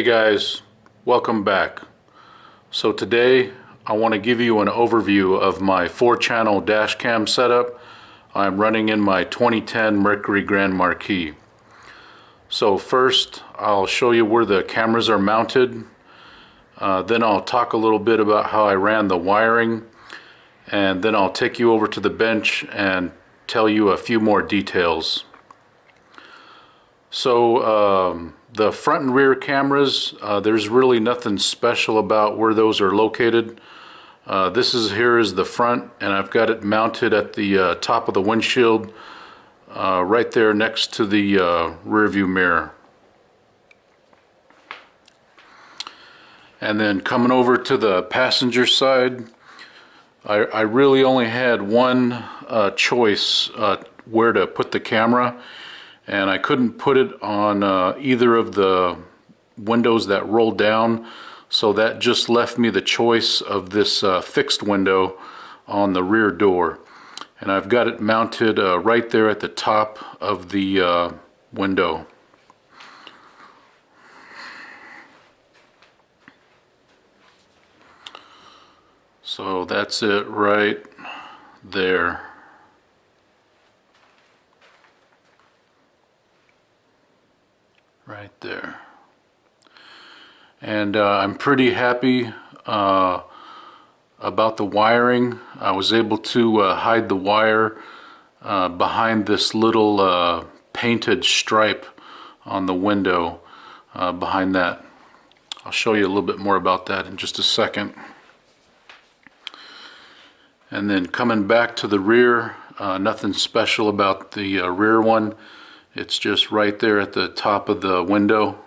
guys, welcome back. So today I want to give you an overview of my 4-channel dash cam setup I'm running in my 2010 Mercury Grand Marquis. So first I'll show you where the cameras are mounted, then I'll talk a little bit about how I ran the wiring, and then I'll take you over to the bench and tell you a few more details. So the front and rear cameras, there's really nothing special about where those are located. Here is the front, and I've got it mounted at the top of the windshield, right there next to the rear view mirror. And then coming over to the passenger side, I really only had one choice where to put the camera, and I couldn't put it on either of the windows that rolled down, so that just left me the choice of this fixed window on the rear door. And I've got it mounted right there at the top of the window. So that's it right there. Right there. And I'm pretty happy about the wiring. I was able to hide the wire behind this little painted stripe on the window behind that. I'll show you a little bit more about that in just a second. And then coming back to the rear, nothing special about the rear one. It's just right there at the top of the window.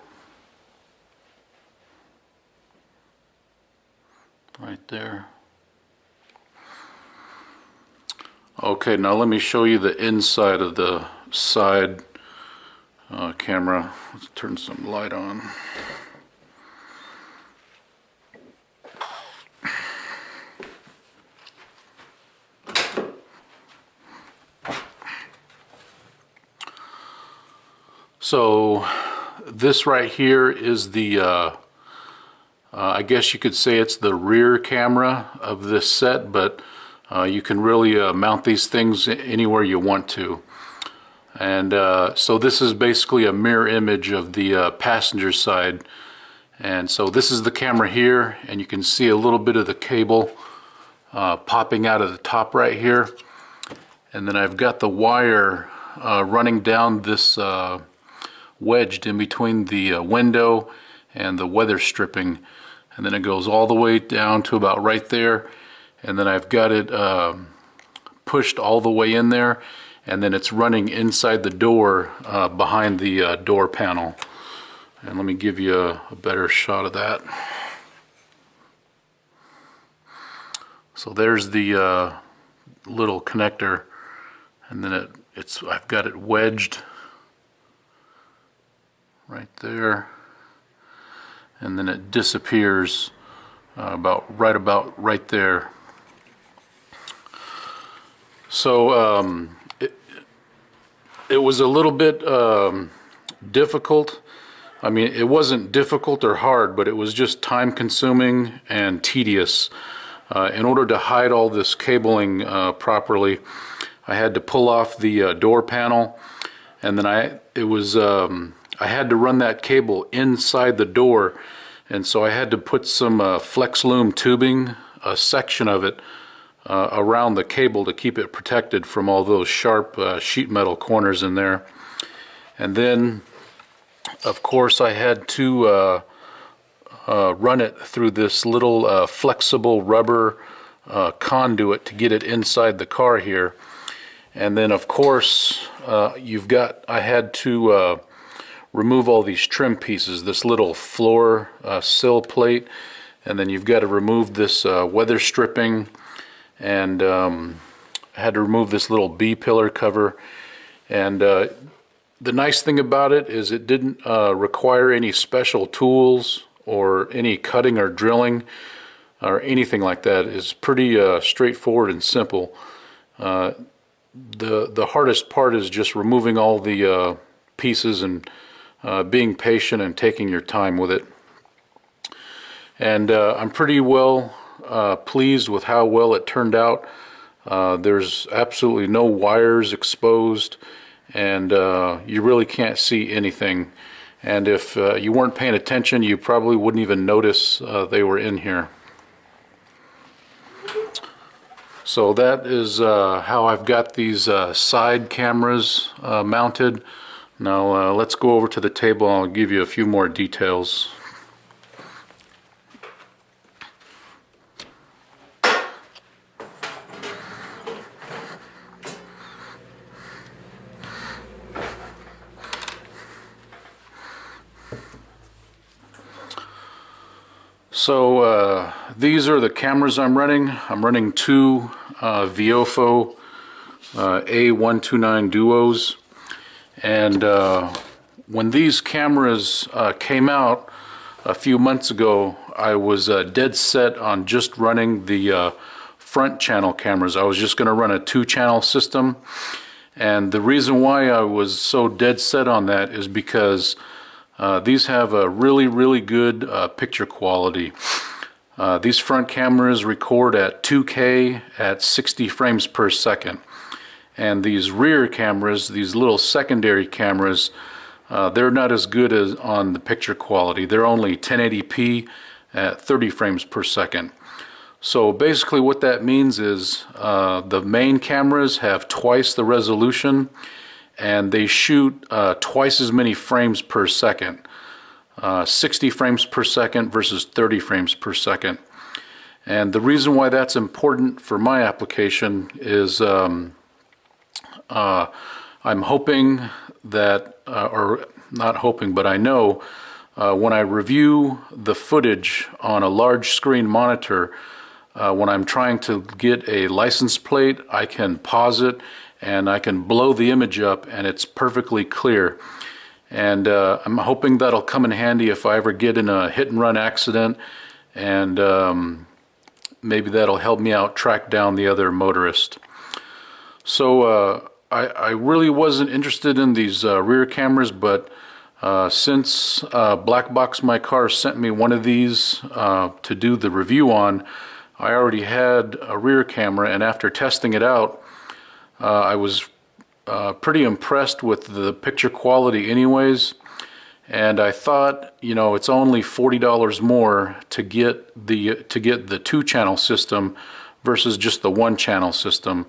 Right there. Okay, now let me show you the inside of the side camera. Let's turn some light on. So this right here is the I guess you could say it's the rear camera of this set, but you can really mount these things anywhere you want to. And so this is basically a mirror image of the passenger side. And so this is the camera here, and you can see a little bit of the cable popping out of the top right here. And then I've got the wire running down this wedged in between the window and the weather stripping, and then it goes all the way down to about right there, and then I've got it pushed all the way in there, and then it's running inside the door behind the door panel. And let me give you a better shot of that. So there's the little connector, and then I've got it wedged right there, and then it disappears about right there. So it was a little bit difficult. I mean, it wasn't difficult or hard, but it was just time consuming and tedious. In order to hide all this cabling properly, I had to pull off the door panel, and then I had to run that cable inside the door, and so I had to put some flex loom tubing, a section of it, around the cable to keep it protected from all those sharp sheet metal corners in there. And then, of course, I had to run it through this little flexible rubber conduit to get it inside the car here. And then, of course, I had to remove all these trim pieces, this little floor sill plate, and then you've got to remove this weather stripping, and I had to remove this little B-pillar cover. And the nice thing about it is it didn't require any special tools or any cutting or drilling or anything like that. It's pretty straightforward and simple. The hardest part is just removing all the pieces and being patient and taking your time with it. and I'm pretty well pleased with how well it turned out. There's absolutely no wires exposed, and you really can't see anything. And if you weren't paying attention, you probably wouldn't even notice they were in here. So that is how I've got these side cameras mounted. Now let's go over to the table and I'll give you a few more details. So these are the cameras I'm running. I'm running two Viofo A129 duos, and when these cameras came out a few months ago, I was dead set on just running the front channel cameras. I was just going to run a two-channel system, and the reason why I was so dead set on that is because these have a really good picture quality. These front cameras record at 2K at 60 frames per second. And these rear cameras, these little secondary cameras, they're not as good as on the picture quality. They're only 1080p at 30 frames per second. So basically what that means is the main cameras have twice the resolution, and they shoot twice as many frames per second, 60 frames per second versus 30 frames per second. And the reason why that's important for my application is I'm hoping that, or not hoping, but I know when I review the footage on a large screen monitor, when I'm trying to get a license plate, I can pause it and I can blow the image up and it's perfectly clear. And I'm hoping that'll come in handy if I ever get in a hit and run accident, and maybe that'll help me out track down the other motorist. So I really wasn't interested in these rear cameras, but since Black Box My Car sent me one of these to do the review on, I already had a rear camera, and after testing it out, I was pretty impressed with the picture quality anyways, and I thought, you know, it's only $40 more to get the two-channel system versus just the one-channel system.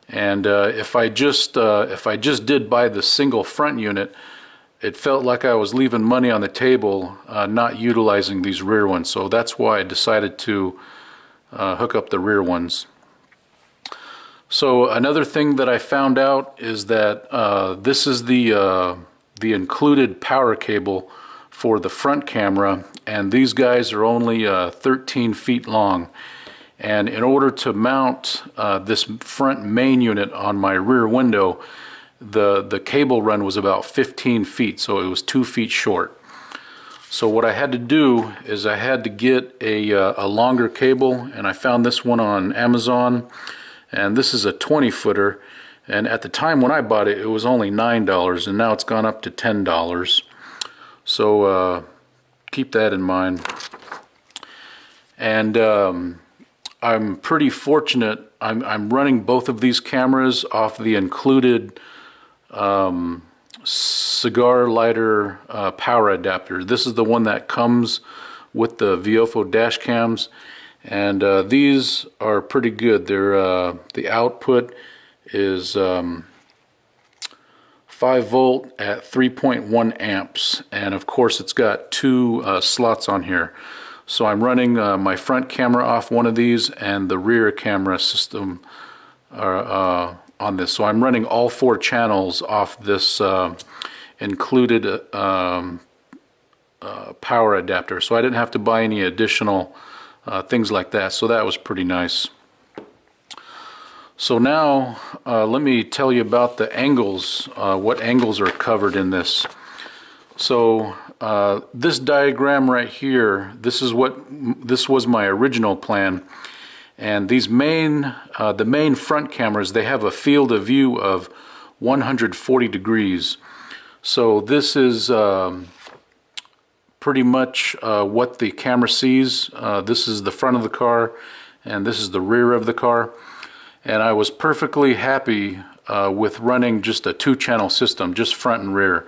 And if I just did buy the single front unit, it felt like I was leaving money on the table not utilizing these rear ones. So that's why I decided to hook up the rear ones. So another thing that I found out is that this is the included power cable for the front camera, and these guys are only 13 feet long. And in order to mount this front main unit on my rear window, the cable run was about 15 feet, so it was 2 feet short. So what I had to do is I had to get a longer cable, and I found this one on Amazon. And this is a 20-footer, and at the time when I bought it, it was only $9, and now it's gone up to $10. So keep that in mind. And I'm pretty fortunate. I'm running both of these cameras off the included cigar lighter power adapter. This is the one that comes with the Viofo dash cams. And these are pretty good. They're the output is 5 volt at 3.1 amps, and of course it's got two slots on here. So I'm running my front camera off one of these and the rear camera system on this. So I'm running all 4 channels off this included power adapter. So I didn't have to buy any additional things like that, so that was pretty nice. So now let me tell you about the angles, what angles are covered in this. So this diagram right here, this was my original plan, and these the main front cameras, they have a field of view of 140 degrees. So this is pretty much what the camera sees. This is the front of the car, and this is the rear of the car. And I was perfectly happy with running just a 2-channel system, just front and rear.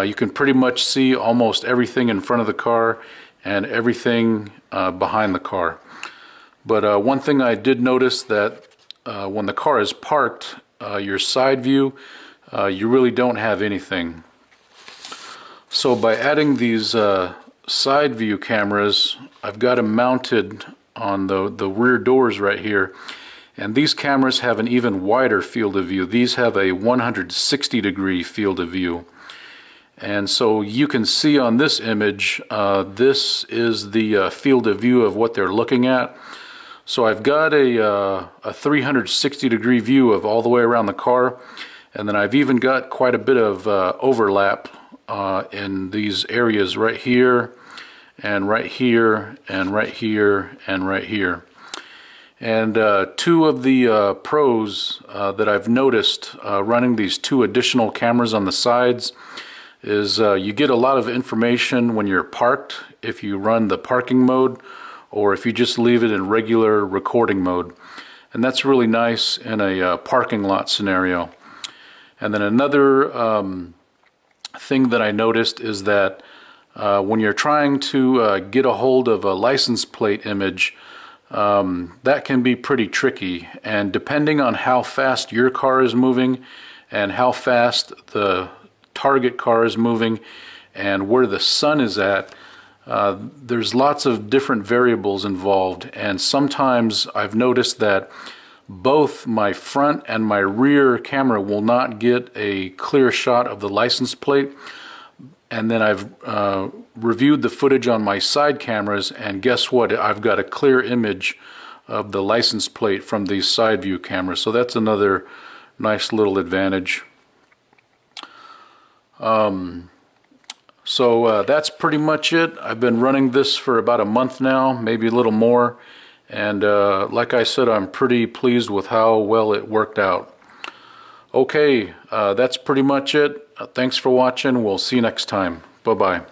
You can pretty much see almost everything in front of the car and everything behind the car. But one thing I did notice that when the car is parked, your side view, you really don't have anything. So by adding these side view cameras, I've got them mounted on the rear doors right here. And these cameras have an even wider field of view. These have a 160-degree field of view. And so you can see on this image, this is the field of view of what they're looking at. So I've got a 360-degree view of all the way around the car. And then I've even got quite a bit of overlap in these areas right here, and right here, and right here, and right here. And two of the pros that I've noticed running these 2 additional cameras on the sides is you get a lot of information when you're parked if you run the parking mode, or if you just leave it in regular recording mode. And that's really nice in a parking lot scenario. And then another thing that I noticed is that when you're trying to get a hold of a license plate image, that can be pretty tricky, and depending on how fast your car is moving and how fast the target car is moving and where the sun is at, there's lots of different variables involved. And sometimes I've noticed that both my front and my rear camera will not get a clear shot of the license plate. And then I've reviewed the footage on my side cameras, and guess what? I've got a clear image of the license plate from these side view cameras. So that's another nice little advantage. So that's pretty much it. I've been running this for about a month now, maybe a little more. And like I said, I'm pretty pleased with how well it worked out. Okay, that's pretty much it. Thanks for watching. We'll see you next time. Bye-bye.